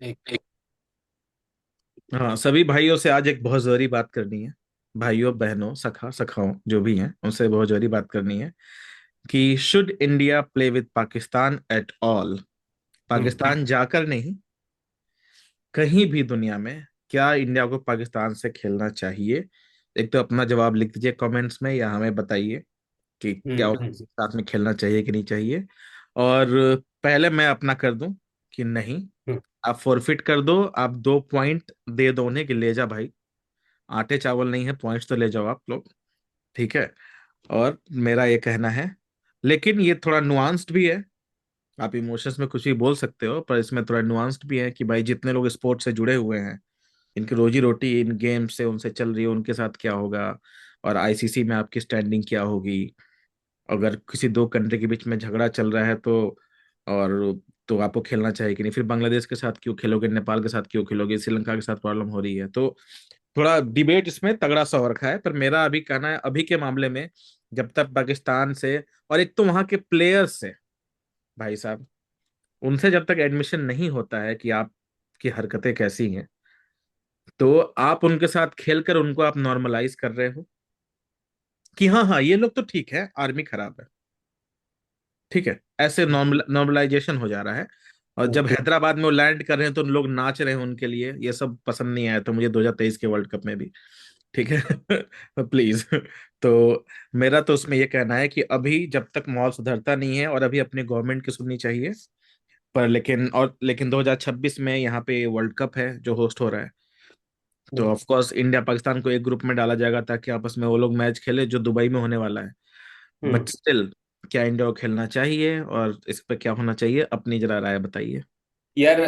एक। हाँ, सभी भाइयों से आज एक बहुत जरूरी बात करनी है। भाइयों बहनों सखा सखाओं जो भी हैं उनसे बहुत जरूरी बात करनी है कि should India play with Pakistan at all. Hmm. Pakistan जाकर नहीं, कहीं भी दुनिया में क्या इंडिया को पाकिस्तान से खेलना चाहिए? एक तो अपना जवाब लिख दीजिए कमेंट्स में या हमें बताइए कि क्या हम्म। साथ में खेलना चाहिए कि नहीं चाहिए। और पहले मैं अपना कर दूं कि नहीं, हम्म। आप फॉरफिट कर दो, आप 2 पॉइंट दे दो उन्हें कि ले जा भाई, आटे चावल नहीं है, पॉइंट्स तो ले जाओ आप लोग। ठीक है। और मेरा ये कहना है, लेकिन ये थोड़ा नुआंस्ड भी है। आप इमोशंस में कुछ भी बोल सकते हो, पर इसमें थोड़ा नुआंस्ड भी है कि भाई जितने लोग स्पोर्ट्स से जुड़े हुए हैं, इनकी रोजी रोटी इन गेम से उनसे चल रही है, उनके साथ क्या होगा? और आईसीसी में आपकी स्टैंडिंग क्या होगी अगर किसी दो कंट्री के बीच में झगड़ा चल रहा है? और तो आपको खेलना चाहिए कि नहीं? फिर बांग्लादेश के साथ क्यों खेलोगे, नेपाल के साथ क्यों खेलोगे, श्रीलंका के साथ प्रॉब्लम हो रही है? तो थोड़ा डिबेट इसमें तगड़ा सा हो रखा है। पर मेरा अभी कहना है, अभी के मामले में जब तक पाकिस्तान से, और एक तो वहां के प्लेयर्स से, भाई साहब, उनसे जब तक एडमिशन नहीं होता है कि आपकी हरकतें कैसी हैं, तो आप उनके साथ खेलकर उनको आप नॉर्मलाइज कर रहे हो कि हाँ हाँ ये लोग तो ठीक है, आर्मी खराब है। ठीक है, ऐसे नॉर्मलाइजेशन हो जा रहा है। और जब हम्म। हैदराबाद में वो लैंड कर रहे हैं तो लोग नाच रहे हैं उनके लिए, ये सब पसंद नहीं आया तो मुझे 2023 के वर्ल्ड कप में भी। ठीक है प्लीज। तो मेरा तो उसमें ये कहना है कि अभी जब तक माहौल सुधरता नहीं है, और अभी अपनी गवर्नमेंट की सुननी चाहिए। पर लेकिन 2026 में यहाँ पे वर्ल्ड कप है जो होस्ट हो रहा है। तो हम्म। ऑफ कोर्स इंडिया पाकिस्तान को एक ग्रुप में डाला जाएगा ताकि आपस में वो लोग मैच खेले जो दुबई में होने वाला है। But hmm. स्टिल, क्या इंडिया को खेलना चाहिए और इस पे क्या होना चाहिए, अपनी जरा राय बताइए। यार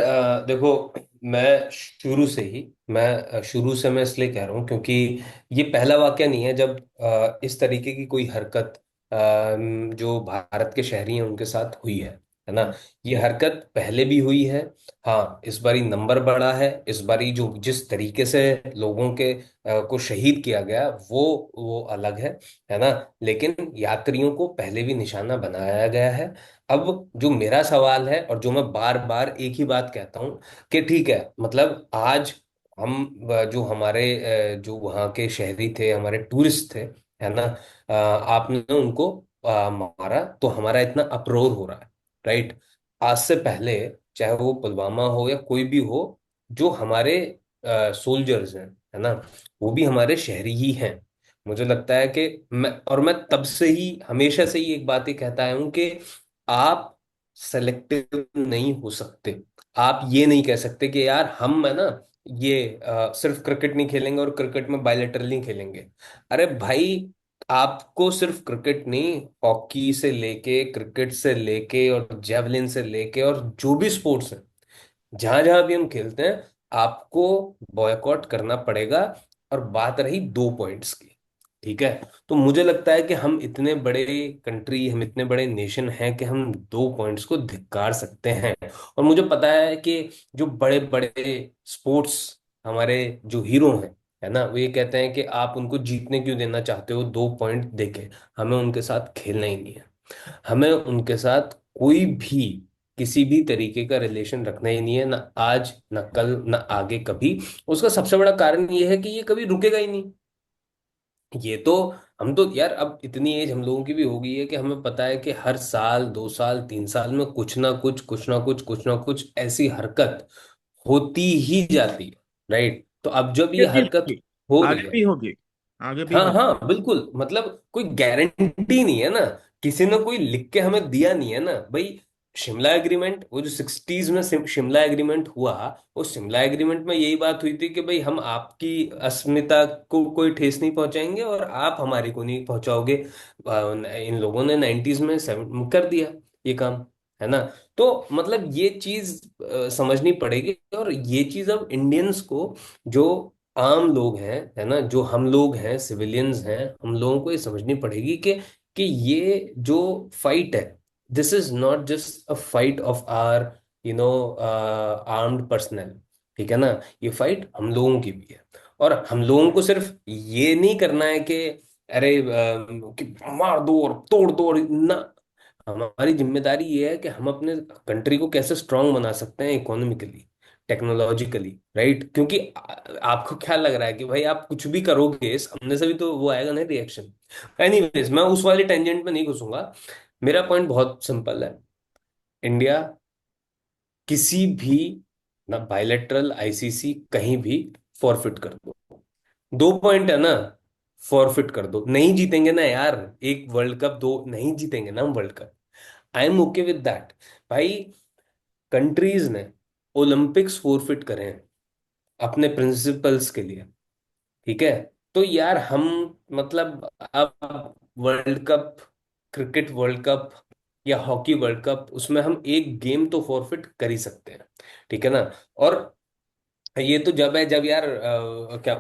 देखो, मैं इसलिए कह रहा हूँ क्योंकि ये पहला वाकया नहीं है जब इस तरीके की कोई हरकत जो भारत के शहरी हैं उनके साथ हुई है ना। ये हरकत पहले भी हुई है। हाँ, इस बारी नंबर बढ़ा है। इस बारी जो जिस तरीके से लोगों के को शहीद किया गया वो अलग है ना। लेकिन यात्रियों को पहले भी निशाना बनाया गया है। अब जो मेरा सवाल है और जो मैं बार बार एक ही बात कहता हूं कि ठीक है, मतलब आज हम जो हमारे जो वहाँ के शहरी थे, हमारे टूरिस्ट थे, है ना। आपने उनको मारा तो हमारा इतना अप्रोर हो रहा है, राइट। आज से पहले, चाहे वो पुलवामा हो या कोई भी हो, जो हमारे सोल्जर्स हैं, है ना, वो भी हमारे शहरी ही हैं। मुझे लगता है कि मैं तब से ही हमेशा से ही एक बात ही कहता आया हूं कि आप सेलेक्टिव नहीं हो सकते। आप ये नहीं कह सकते कि यार हम है ना, ये सिर्फ क्रिकेट नहीं खेलेंगे और क्रिकेट में बायलैटरल नहीं खेलेंगे। अरे भाई, आपको सिर्फ क्रिकेट नहीं, हॉकी से लेके, क्रिकेट से लेके और जेवलिन से लेके और जो भी स्पोर्ट्स है, जहां जहां भी हम खेलते हैं, आपको बॉयकॉट करना पड़ेगा। और बात रही 2 पॉइंट्स की, ठीक है, तो मुझे लगता है कि हम इतने बड़े कंट्री, हम इतने बड़े नेशन हैं कि हम 2 पॉइंट्स को धिक्कार सकते हैं। और मुझे पता है कि जो बड़े बड़े स्पोर्ट्स हमारे जो हीरो हैं, है ना, वो ये कहते हैं कि आप उनको जीतने क्यों देना चाहते हो 2 पॉइंट देके। हमें उनके साथ खेलना ही नहीं है। हमें उनके साथ कोई भी किसी भी तरीके का रिलेशन रखना ही नहीं है, ना आज ना कल ना आगे कभी। उसका सबसे बड़ा कारण ये है कि ये कभी रुकेगा ही नहीं। ये तो, हम तो यार अब इतनी एज हम लोगों की भी हो गई है कि हमें पता है कि हर साल 2 साल 3 साल में कुछ ना कुछ ऐसी हरकत होती ही जाती है, राइट। तो अब जब ये ये भी हरकत होगी, हो रही आगे है, भी होगी, आगे भी हाँ होगी। हाँ बिल्कुल, मतलब कोई गारंटी नहीं है ना। किसी ने कोई लिख के हमें दिया नहीं है ना भाई। शिमला एग्रीमेंट, वो जो 60s में शिमला एग्रीमेंट हुआ, वो शिमला एग्रीमेंट में यही बात हुई थी कि भाई हम आपकी अस्मिता को कोई ठेस नहीं पहुंचाएंगे और आप हमारी को नहीं पहुंचाओगे। इन लोगों ने 90s में कर दिया ये काम, है ना। तो मतलब ये चीज समझनी पड़ेगी। और ये चीज अब इंडियंस को, जो आम लोग हैं, है ना, जो हम लोग हैं, सिविलियंस हैं, हम लोगों को ये समझनी पड़ेगी कि ये जो फाइट है, this is not just a fight of are you know armed personnel, ठीक है ना। ये फाइट हम लोगों की भी है। और हम लोगों को सिर्फ ये नहीं करना है कि अरे कि मार दो और तोड़ दो ना। हमारी जिम्मेदारी ये है कि हम अपने कंट्री को कैसे स्ट्रांग बना सकते हैं इकोनॉमिकली, टेक्नोलॉजिकली, राइट? क्योंकि आपको क्या लग रहा है कि भाई आप कुछ भी करोगे सामने से भी तो वो आएगा ना रिएक्शन। एनीवेज, मैं उस वाले टेंजेंट में नहीं घुसूंगा। मेरा पॉइंट बहुत सिंपल है। इंडिया किसी भी, ना बायलेटरल, आईसीसी, कहीं भी फॉरफिट कर दो, 2 पॉइंट है ना, फॉरफिट कर दो। नहीं जीतेंगे ना यार, एक वर्ल्ड कप, दो नहीं जीतेंगे ना हम world cup. I am okay with that भाई। कंट्रीज ने ओलंपिक्स फॉरफिट करे हैं अपने प्रिंसिपल्स के लिए, ठीक है? तो यार हम, मतलब अब world cup, cricket world cup या हॉकी वर्ल्ड कप, उसमें हम एक गेम तो फॉरफिट कर ही सकते हैं, ठीक है ना? और ये तो जब है जब यार क्या,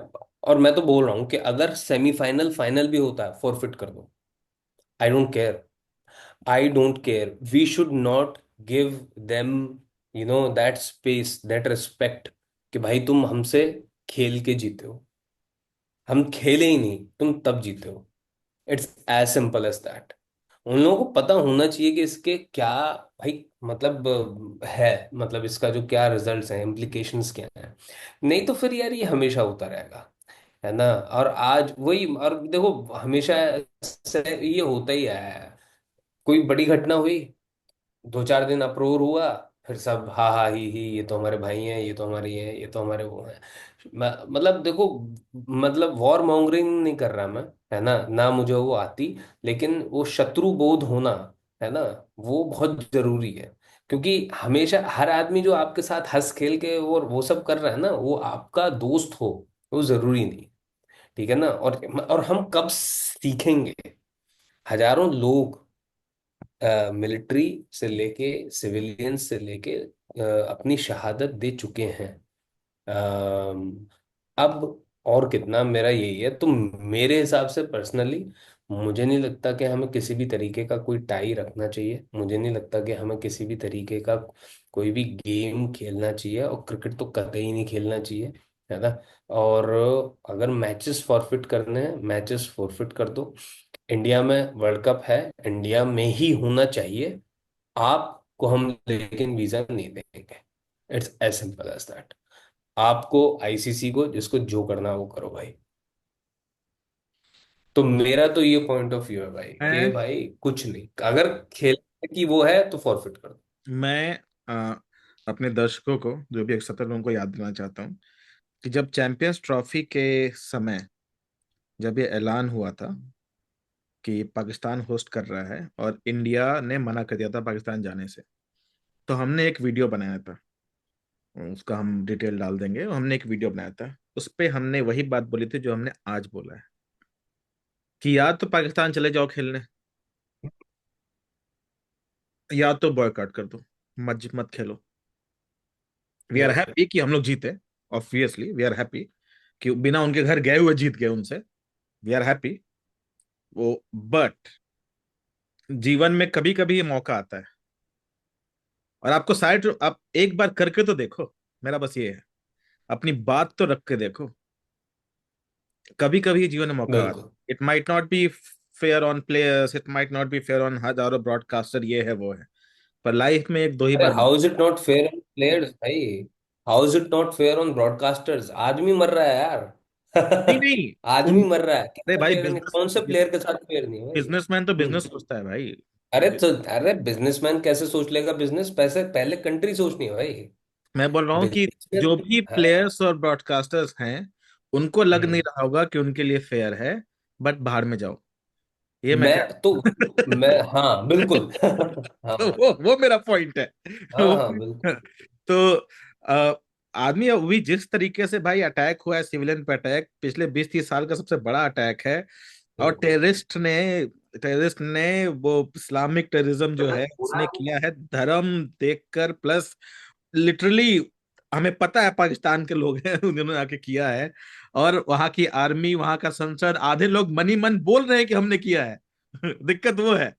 और मैं तो बोल रहा हूँ कि अगर सेमीफाइनल फाइनल भी होता है, फॉरफिट कर दो। I don't care, I don't care, we should not give them that space, that respect, कि भाई तुम हमसे खेल के जीते हो। हम खेले ही नहीं, तुम तब जीते हो। It's as simple as that. उन लोगों को पता होना चाहिए कि इसके क्या, भाई मतलब है, मतलब इसका जो क्या रिजल्ट्स हैं, इम्प्लीकेशंस क्या हैं। नहीं तो फिर यार ये हमेशा होता रहेगा, है ना? और आज वही, और देखो हमेशा से ये होता ही है। कोई बड़ी घटना हुई, 2 4 दिन अप्रोर हुआ, फिर सब हा हा ही, ये तो हमारे भाई हैं, ये तो हमारे ये हैं, ये तो हमारे वो हैं। मतलब देखो, मतलब वॉर मॉन्गरिंग नहीं कर रहा मैं, है ना, ना मुझे वो आती। लेकिन वो शत्रु बोध होना, है ना, वो बहुत जरूरी है। क्योंकि हमेशा हर आदमी जो आपके साथ हंस खेल के वो सब कर रहा है ना, वो आपका दोस्त हो, वो जरूरी नहीं, ठीक है ना? और हम कब सीखेंगे? हजारों लोग, मिलिट्री से लेके सिविलियन से लेके अपनी शहादत दे चुके हैं। अम, अब और कितना, मेरा यही है। तो मेरे हिसाब से पर्सनली मुझे नहीं लगता कि हमें किसी भी तरीके का कोई टाई रखना चाहिए। मुझे नहीं लगता कि हमें किसी भी तरीके का कोई भी गेम खेलना चाहिए, और क्रिकेट तो कतई नहीं खेलना चाहिए, है ना? और अगर मैचेस फॉरफिट करने हैं, मैचेस फॉरफिट कर दो। इंडिया में वर्ल्ड कप है, इंडिया में ही होना चाहिए। आपको हम लेकिन वीजा नहीं देंगे। It's as simple as that. आपको, आईसीसी को, जिसको जो करना है वो करो भाई। तो मेरा तो ये पॉइंट ऑफ व्यू है भाई, कि मैं भाई कुछ नहीं, अगर खेल की वो है तो फॉरफिट कर दो। मैं अपने दर्शकों को, जो भी 170 लोगों को याद दिलाना चाहता हूँ कि जब चैंपियंस ट्रॉफी के समय, जब ये ऐलान हुआ था कि पाकिस्तान होस्ट कर रहा है और इंडिया ने मना कर दिया था पाकिस्तान जाने से, तो हमने एक वीडियो बनाया था। उसका हम डिटेल डाल देंगे। हमने एक वीडियो बनाया था, उस पे हमने वही बात बोली थी जो हमने आज बोला है कि या तो पाकिस्तान चले जाओ खेलने, या तो बॉयकॉट कर दो, मत मत खेलो। We are yes. हैप्पी कि हम लोग जीते। ऑब्वियसली वी आर हैप्पी कि बिना उनके घर गए हुए जीत गए उनसे। वी आर हैप्पी वो। बट जीवन में कभी कभी ये मौका आता है, और आपको शायद आप एक बार करके तो देखो। मेरा बस ये है, अपनी बात तो रख के देखो। कभी कभी जीवन में मौका आता बिल्कुल। है। It might not be fair on players, it might not be fair on हजारों ब्रॉडकास्टर, ये है वो है, पर लाइफ में एक दो ही अरे बार how is it not fair on players भाई? How is it not fair on broadcasters? आदमी मर रहा है नहीं यार। नहीं। आदमी उनको, मर रहा है, अरे किसका भाई फेयर नहीं, कौन से प्लेयर के साथ फेयर नहीं है भाई? बिजनेसमैन तो बिजनेस हम्म। सोचता है भाई। अरे बिजनेसमैन कैसे सोच लेगा बिजनेस? पैसे पहले कंट्री सोचनी है भाई। मैं बोल रहा हूँ कि जो बिजनेस, भी प्लेयर्स और ब्रॉडकास्टर्स हैं, उनको लग नहीं हम्म। रहा होगा कि उनके लिए फेयर है। बट बाहर में जाओ, ये मैं कह मैं तो, मैं, हाँ बिल्कुल। तो हाँ वो मेरा पॉइंट है। हाँ हाँ बिल्कुल। तो अ, आदमी अभी जिस तरीके से भाई अटैक हुआ है, सिविलियन पे अटैक पिछले 20-30 साल का सबसे बड़ा अटैक है। और हम्म। टेररिस्ट ने वो इस्लामिक टेररिज्म जो है उसने किया है धर्म देखकर, प्लस लिटरली हमें पता है पाकिस्तान के लोग हैं उन्होंने आके किया है। और वहां की आर्मी, वहां का संसद, आधे लोग मनी मन बोल रहे हैं कि हमने किया है। दिक्कत वो है।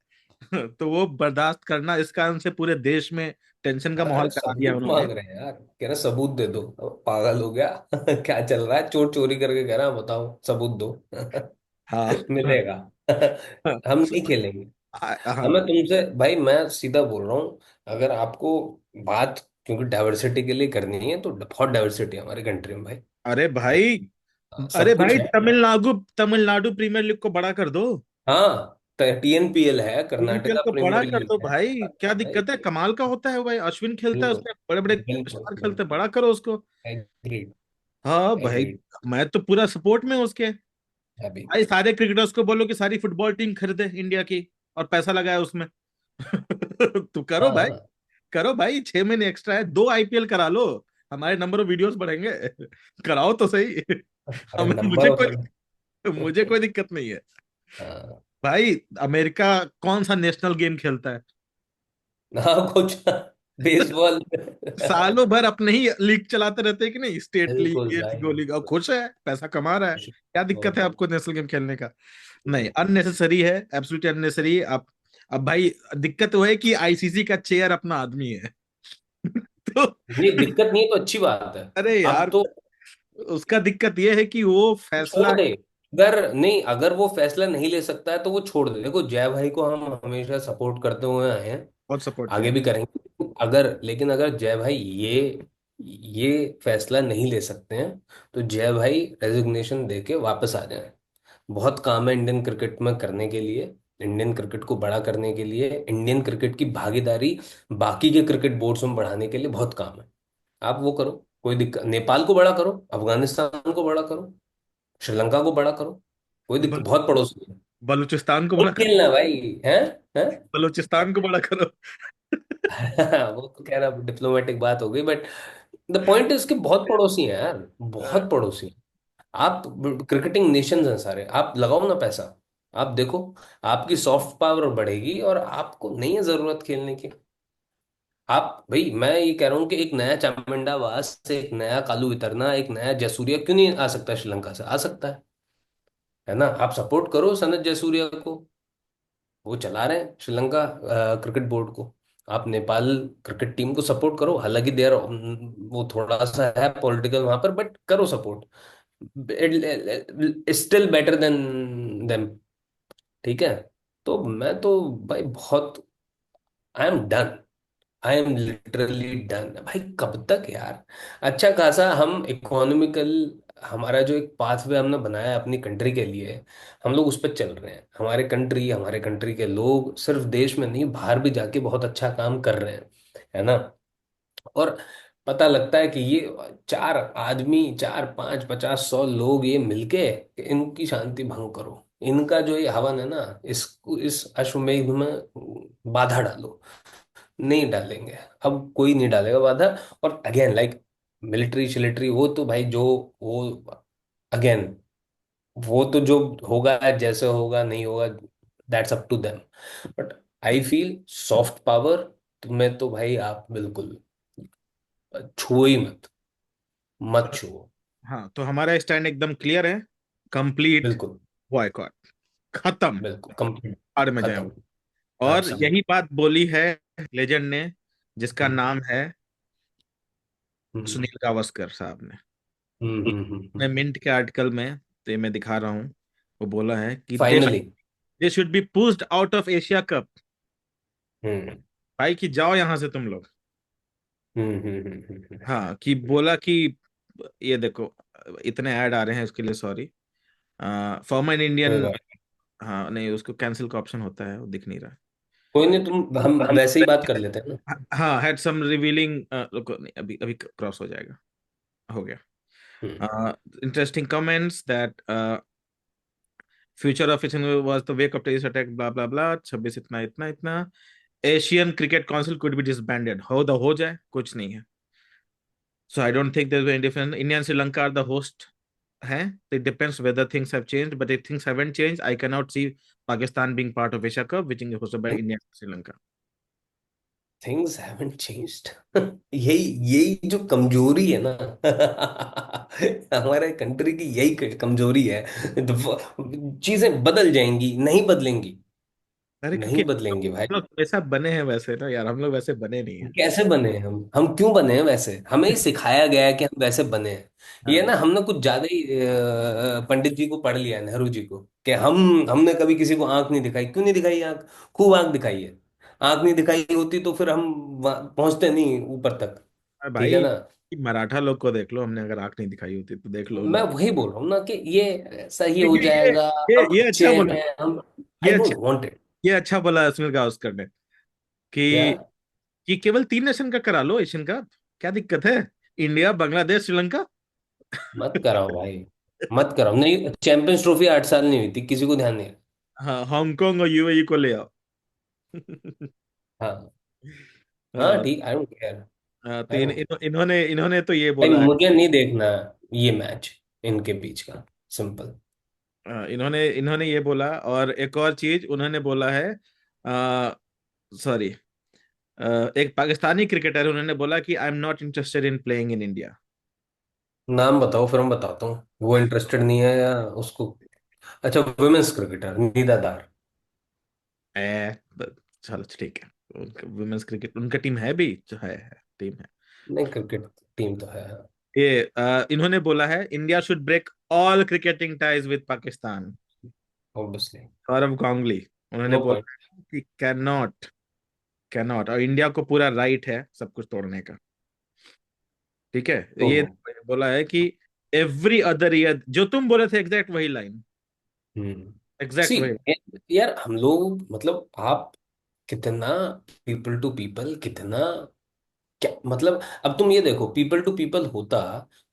तो वो बर्दाश्त करना, इस कारण से पूरे देश में टेंशन का माहौल अरे करा दिया सबूत उन्होंने। मांग रहे हैं यार, कह रहे सबूत दे दो। पागल हो गया? क्या चल रहा है? चोर चोरी करके कह रहा है, बताओ सबूत दो। हाँ। मिलेगा। हम नहीं खेलेंगे। हाँ। हमें तुमसे भाई, मैं सीधा बोल रहा हूँ, अगर आपको बात क्योंकि डाइवर्सिटी के लिए करनी है, तो बहुत डाइवर्सिटी है हमारे कंट्री में भाई। अरे भाई, अरे सब कुछ भाई, है। तमिलनाडु तमिलनाडु प्रीमियर लीग को बड़ा कर दो। हाँ, TNPL है, टीएनपीएल कर्नाटका को बड़ा प्रीमियर कर लीग दो है। भाई, क्या भाई दिक्कत है? कमाल का होता है भाई, अश्विन खेलता है बिल्कुल उसमें, बड़े बड़े बिल्कुल स्टार खेलते हैं, बिल्कुल। बड़ा करो उसको। एग्रीड। हाँ भाई, एग्रीड। मैं तो पूरा सपोर्ट में हूँ उसके। अभी। भाई सारे क्रिकेटर्स को बोलो कि सारी फुटबॉल टीम खरीदे इंडिया की, और पैसा लगाए उसमें। तो करो हाँ भाई, हाँ। करो भाई, 6 महीने एक्स्ट्रा है, 2 आईपीएल करा लो, हमारे नंबर ऑफ वीडियोस बढ़ेंगे। कराओ तो सही। अरे हम नंबर ऑफ। मुझे कोई दिक्कत नहीं है हाँ। भाई। अमेरिका कौन सा नेशनल गेम खेलता है? हाँ कुछ। बेसबॉल। सालों भर अपने ही लीग चलाते रहते हैं कि नहीं, स्टेट लीग, बिल्कुल ये भाई। लीग, वो लीग, और खुश है, पैसा कमा रहा है। क्या दिक्कत है आपको नेशनल गेम खेलने का? नहीं, अननेसेसरी है, एब्सोल्युटली अननेसेसरी। आप अब भाई, दिक्कत वो है कि आईसीसी का चेयर अपना आदमी है। तो नहीं, दिक्कत नहीं है तो अच्छी बात है। अरे अब यार, तो उसका दिक्कत ये है कि वो छोड़ फैसला। दे। अगर नहीं, अगर वो फैसला नहीं ले सकता है तो वो छोड़ दे। देखो, जय भाई को हम हमेशा सपोर्ट करते हुए आए हैं, बहुत सपोर्ट आगे किया। भी करेंगे। अगर लेकिन अगर जय भाई ये फैसला नहीं ले सकते हैं, तो जय भाई रेजिग्नेशन दे के वापस आ जाएं। बहुत काम है इंडियन क्रिकेट में करने के लिए। इंडियन क्रिकेट को बड़ा करने के लिए, इंडियन क्रिकेट की भागीदारी बाकी के क्रिकेट बोर्ड्स में बढ़ाने के लिए बहुत काम है। आप वो करो, कोई दिक्कत। नेपाल को बड़ा करो, अफगानिस्तान को बड़ा करो, श्रीलंका को बड़ा करो। कोई दिक्कत, ब- बहुत पड़ोसी है। बलूचिस्तान को नहीं बड़ा करो। खेलना भाई है। हैं? बलूचिस्तान को बड़ा करो। वो तो कह रहा डिप्लोमेटिक बात हो गई, बट द पॉइंट इज कि बहुत पड़ोसी हैं यार, बहुत पड़ोसी हैं। आप क्रिकेटिंग नेशंस हैं सारे, आप लगाओ ना पैसा। आप देखो, आपकी सॉफ्ट पावर बढ़ेगी और आपको नहीं है जरूरत खेलने की। आप भाई, मैं ये कह रहा हूँ कि एक नया चामुंडा वास, एक नया कालू वितरना, एक नया जयसूर्या क्यों नहीं आ सकता? श्रीलंका से आ सकता है ना? आप सपोर्ट करो सनत जयसूर्या को, वो चला रहे हैं श्रीलंका क्रिकेट बोर्ड को। आप नेपाल क्रिकेट टीम को सपोर्ट करो, हालांकि देर वो थोड़ा सा है पॉलिटिकल वहां पर, बट करो support. Still better than them. ठीक है। तो मैं तो भाई बहुत, I am done. I am literally done भाई। कब तक यार? अच्छा खासा हम इकोनॉमिकल, हमारा जो एक पाथवे हमने बनाया है अपनी कंट्री के लिए, हम लोग उस पर चल रहे हैं। हमारे कंट्री के लोग सिर्फ देश में नहीं, बाहर भी जाके बहुत अच्छा काम कर रहे हैं, है ना? और पता लगता है कि ये चार आदमी, 4 5 50 100 लोग ये मिलके इनकी शांति भंग करो, इनका जो ये हवन है ना, इस अश्वमेध में बाधा डालो। नहीं डालेंगे। अब कोई नहीं डालेगा बाधा। और अगेन लाइक मिलिट्री शिलिट्री, वो तो भाई जो, वो अगेन, वो तो जो होगा, जैसे होगा, नहीं होगा, that's up to them. But I feel soft power में तो भाई आप बिल्कुल छुओ ही मत, मत छुओ। हाँ, तो हमारा स्टैंड एकदम क्लियर है, कंप्लीट बिल्कुल बॉयकॉट, खत्म, बिल्कुल कंप्लीट। आड़ में जाए वो। खत्म। और यही एब्सोल्युट। बात बोली है लेजेंड ने, जिसका हम्म नाम है हम्म सुनील गावस्कर साहब ने। हम्म हम्म मैं हम्म मिंट के आर्टिकल में, तो ये मैं दिखा रहा हूँ, वो बोला है कि finally. They should be pushed out of Asia cup. Hmm भाई कि जाओ यहां से तुम लोग। हम्म। हाँ, कि बोला कि ये देखो, इतने ऐड आ रहे हैं इसके लिए, सॉरी। फॉर्मर कोई इंडियन, बात। हाँ नहीं, उसको कैंसिल का ऑप्शन होता है, वो दिख नहीं रहा। कोई नहीं, तुम हम वैसे ही बात कर लेते हैं ना। हाँ, हैड सम रिवीलिंग, रुको, नहीं, अभी अभी क्रॉस हो जाएगा, हो गया। हम्म। Interesting comments that future of fishing was the wake of terrorist attack, blah blah blah, 26 इतना इतना इतना। Asian cricket council could be disbanded, हो जाए, कुछ नहीं है। So I don't think there's any difference. India and Sri Lanka are the host हैं, it depends whether things have changed, but if things haven't changed, I cannot see Pakistan being part of Asia Cup, which is hosted by India and Sri Lanka. Things haven't changed. यही यही जो कमजोरी है ना, हमारे country की यही कमजोरी है। चीजें बदल जाएंगी, नहीं बदलेंगी। अरे क्योंकि नहीं बदलेंगी भाई। हम लोग वैसा बने हैं वैसे ना यार, हम लोग वैसे बने नहीं है। कैसे बने हैं हम क्यों बने हैं वैसे? हमें ही सिखाया गया है कि हम वैसे बने हैं। ये हाँ, ना, हमने कुछ ज्यादा ही पंडित जी को पढ़ लिया है, नेहरू जी को, कि हमने कभी किसी को आंख नहीं दिखाई। क्यों नहीं दिखाई आंख? खूब आंख दिखाई है। आंख नहीं दिखाई होती तो फिर हम पहुंचते नहीं ऊपर तक। ठीक है भाई, ना। मराठा लोग को देख लो, हमने अगर आंख नहीं दिखाई होती तो देख लो मैं उन्हें। वही बोल रहा हूँ ना कि ये सही हो ये जाएगा, ये हम ये अच्छा अच्छे बोला। हैं हम। ये आई अच्छा डोंट वांट इट। ये अच्छा बोला सुनील गावस्कर ने क्या। कि केवल 3 नेशन का करा लो एशियन कप, क्या दिक्कत है? इंडिया, बांग्लादेश, श्रीलंका। मत कराओ भाई, मत कराओ। नहीं, चैंपियंस ट्रॉफी 8 साल नहीं हुई थी, किसी को ध्यान नहीं। हाँ, हांगकांग और यूएई को ले आओ। हाँ। हाँ हाँ, ठीक, आई डोंट केयर। हाँ, तो आई डोंट। इन्होंने तो ये भाई बोला है। मुझे नहीं देखना ये मैच इनके बीच का, सिंपल। इन्होंने इन्होंने ये बोला, और एक और चीज उन्होंने बोला है। सॉरी, एक पाकिस्तानी क्रिकेटर, उन्होंने बोला कि I am not interested in playing in India. नाम बताओ फिर मैं बताता हूँ वो इंटरेस्टेड नहीं है या उसको। अच्छा, वुमेन्स क्रिकेटर निदा दार। ए, चलो ठीक है। उनका वुमेन्स क्रिकेट, उनका टीम है भी, जो है टीम है। नहीं, क्रिकेट टीम तो है हाँ। ये इन्होंने बोला है, India should break all cricketing ties with Pakistan. Obviously. Sourav Ganguly, उन्होंने नो पॉइंट। बोला है कि कैन नॉट, और इंडिया को पूरा राइट है सब कुछ तोड़ने का। ठीक है, ये तो बोला है कि एवरी अदर ईयर, जो तुम बोले थे एग्जैक्ट वही लाइन, सी एग्जैक्ट वही। यार, हम लोग मतलब आप कितना पीपल टू पीपल कितना, क्या मतलब। अब तुम ये देखो, पीपल टू पीपल होता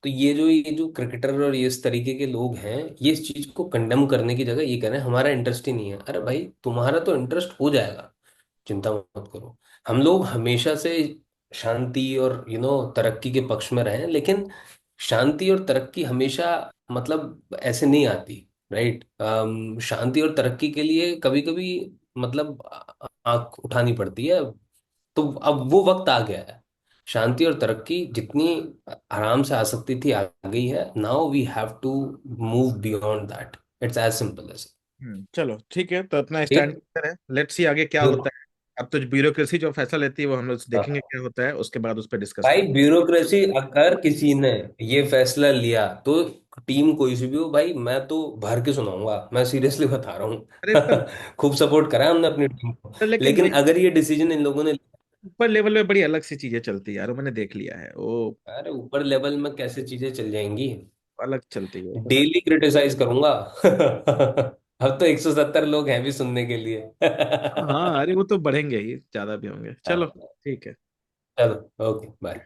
तो ये जो क्रिकेटर और ये इस तरीके के लोग हैं, ये इस चीज को कंडेम करने की जगह ये कह रहे हैं हमारा इंटरेस्ट ही नहीं है। अरे भाई, तुम्हारा तो इंटरेस्ट हो जाएगा, चिंता मत करो। हम लोग हमेशा से शांति और तरक्की के पक्ष में रहे हैं, लेकिन शांति और तरक्की हमेशा मतलब ऐसे नहीं आती। राइट। शांति और तरक्की के लिए कभी कभी मतलब आंख उठानी पड़ती है। तो अब वो वक्त आ गया है। शांति और तरक्की जितनी आराम से आ सकती थी आ गई है। Now we have to move beyond that. It's as simple as. चलो ठीक है, तो अपना स्टैंड ठीक। है, लेट्स सी आगे क्या होता है। अब तो ब्यूरोक्रेसी जो फैसला लेती है वो हम लोग देखेंगे हाँ क्या होता है, उसके बाद उस पर डिस्कस भाई, करें। ब्यूरोक्रेसी अगर किसी ने ये फैसला लिया तो टीम कोई सी भी हो भाई, मैं तो भर के सुनाऊंगा, मैं सीरियसली बता रहा अरे पर, हूँ। खूब सपोर्ट करा है हमने अपनी टीम को। लेकिन भाई, लेकिन अगर ये डिसीजन इन लोगों ने ऊपर लेवल में बड़ी अलग सी चीजें चलती है यार, वो मैंने देख लिया है वो। अरे ऊपर लेवल में कैसे चीजें चल जाएंगी। अलग चलती है वो। डेली क्रिटिसाइज करूंगा। अब तो 170 लोग हैं भी सुनने के लिए। हाँ, अरे वो तो बढ़ेंगे ही, ज्यादा भी होंगे। चलो हाँ, ठीक है। चलो ओके बाय।